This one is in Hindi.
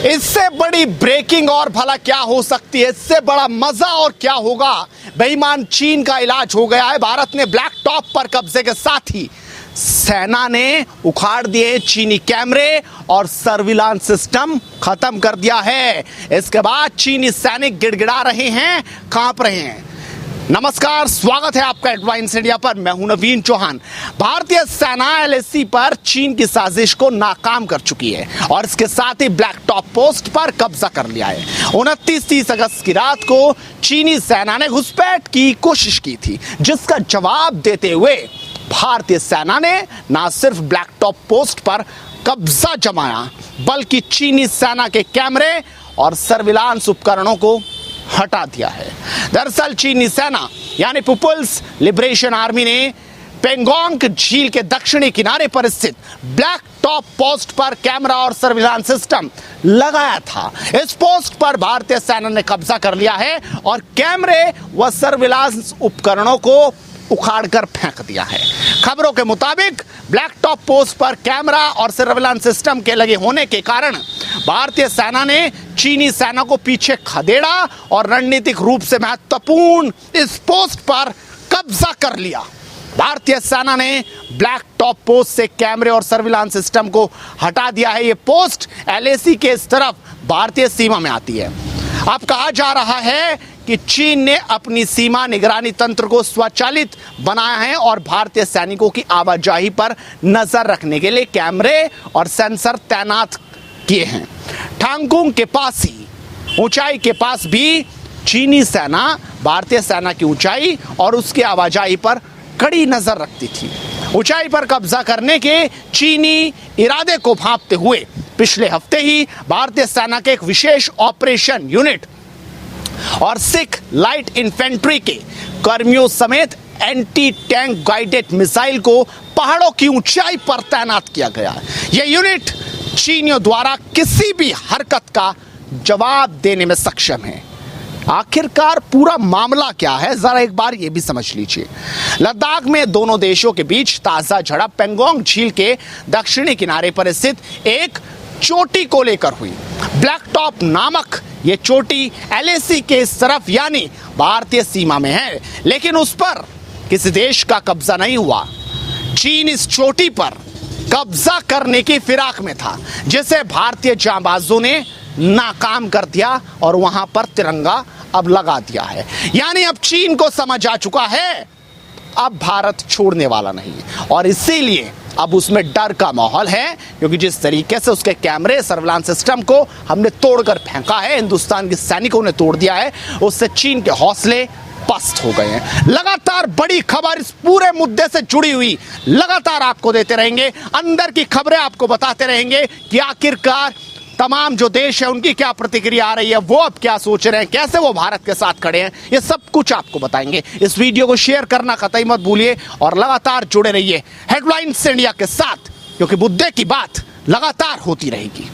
इससे बड़ी ब्रेकिंग और भला क्या हो सकती है। इससे बड़ा मजा और क्या होगा। बेईमान चीन का इलाज हो गया है। भारत ने ब्लैक टॉप पर कब्जे के साथ ही सेना ने उखाड़ दिए चीनी कैमरे और सर्विलांस सिस्टम खत्म कर दिया है। इसके बाद चीनी सैनिक गिड़गिड़ा रहे हैं, कांप रहे हैं। नमस्कार, स्वागत है आपका हेडलाइंस इंडिया पर। मैं हूं नवीन चौहान। भारतीय सेना एलएसी पर चीन की साजिश को नाकाम कर चुकी है और इसके साथ ही ब्लैक टॉप पोस्ट पर कब्जा कर लिया है। 29-30 अगस्त की रात को चीनी सेना ने घुसपैठ की कोशिश की थी, जिसका जवाब देते हुए भारतीय सेना ने न सिर्फ ब्लैक टॉप पोस्ट पर कब्जा जमाया, बल्कि चीनी सेना के कैमरे और सर्विलांस उपकरणों को हटा दिया है। दरअसल चीनी सेना यानी पीपुल्स लिबरेशन आर्मी ने पेंगोंग झील के दक्षिणी किनारे पर स्थित ब्लैक टॉप पोस्ट पर कैमरा और सर्विलांस सिस्टम लगाया था। इस पोस्ट पर भारतीय सेना ने कब्जा कर लिया है और कैमरे व सर्विलांस उपकरणों को उखाड़कर फेंक दिया है। खबरों के मुताबिक ब्लैक टॉप पोस्ट पर कैमरा और सर्विलांस सिस्टम के लगे होने के कारण भारतीय सेना ने चीनी सेना को पीछे खदेड़ा और रणनीतिक रूप से महत्वपूर्ण इस पोस्ट पर कब्जा कर लिया। भारतीय सेना ने ब्लैक टॉप पोस्ट से कैमरे और सर्विलांस सिस्टम को हटा दिया है। यह पोस्ट एलएसी के इस तरफ भारतीय सीमा में आती है। अब कहा जा रहा है कि चीन ने अपनी सीमा निगरानी तंत्र को स्वचालित बनाया है और भारतीय सैनिकों की आवाजाही पर नजर रखने के लिए कैमरे और सेंसर तैनात किए हैं। टांगकुंग के पास ही ऊंचाई के पास भी चीनी सेना भारतीय सेना की ऊंचाई और उसकी आवाजाही पर कड़ी नजर रखती थी। ऊंचाई पर कब्जा करने के चीनी इरादे को भांपते हुए पिछले हफ्ते ही भारतीय सेना के एक विशेष ऑपरेशन यूनिट और सिख लाइट इन्फेंट्री के कर्मियों समेत एंटी टैंक गाइडेड मिसाइल को पहाड़ों की ऊंचाई पर तैनात किया गया। यह यूनिट चीनियों द्वारा किसी भी हरकत का जवाब देने में सक्षम है। आखिरकार पूरा मामला क्या है, जरा एक बार यह भी समझ लीजिए। लद्दाख में दोनों देशों के बीच ताजा झड़प पेंगोंग झील के दक्षिणी किनारे पर स्थित एक चोटी को लेकर हुई। ब्लैक टॉप नामक ये चोटी एलएसी के इस तरफ यानी भारतीय सीमा में है, लेकिन उस पर किसी देश का कब्जा नहीं हुआ। चीन इस चोटी पर कब्जा करने की फिराक में था, जिसे भारतीय जांबाजों ने नाकाम कर दिया और वहां पर तिरंगा अब लगा दिया है। यानी अब चीन को समझ आ चुका है अब भारत छोड़ने वाला नहीं, और इसीलिए अब उसमें डर का माहौल है, क्योंकि जिस तरीके से उसके कैमरे सर्विलांस सिस्टम को हमने तोड़कर फेंका है, हिंदुस्तान के सैनिकों ने तोड़ दिया है, उससे चीन के हौसले पस्त हो गए हैं। लगातार बड़ी खबर इस पूरे मुद्दे से जुड़ी हुई लगातार आपको देते रहेंगे। अंदर की खबरें आपको बताते रहेंगे कि आखिरकार तमाम जो देश है उनकी क्या प्रतिक्रिया आ रही है, वो अब क्या सोच रहे हैं, कैसे वो भारत के साथ खड़े हैं, ये सब कुछ आपको बताएंगे। इस वीडियो को शेयर करना कतई मत भूलिए और लगातार जुड़े रहिए हेडलाइंस इंडिया के साथ, क्योंकि मुद्दे की बात लगातार होती रहेगी।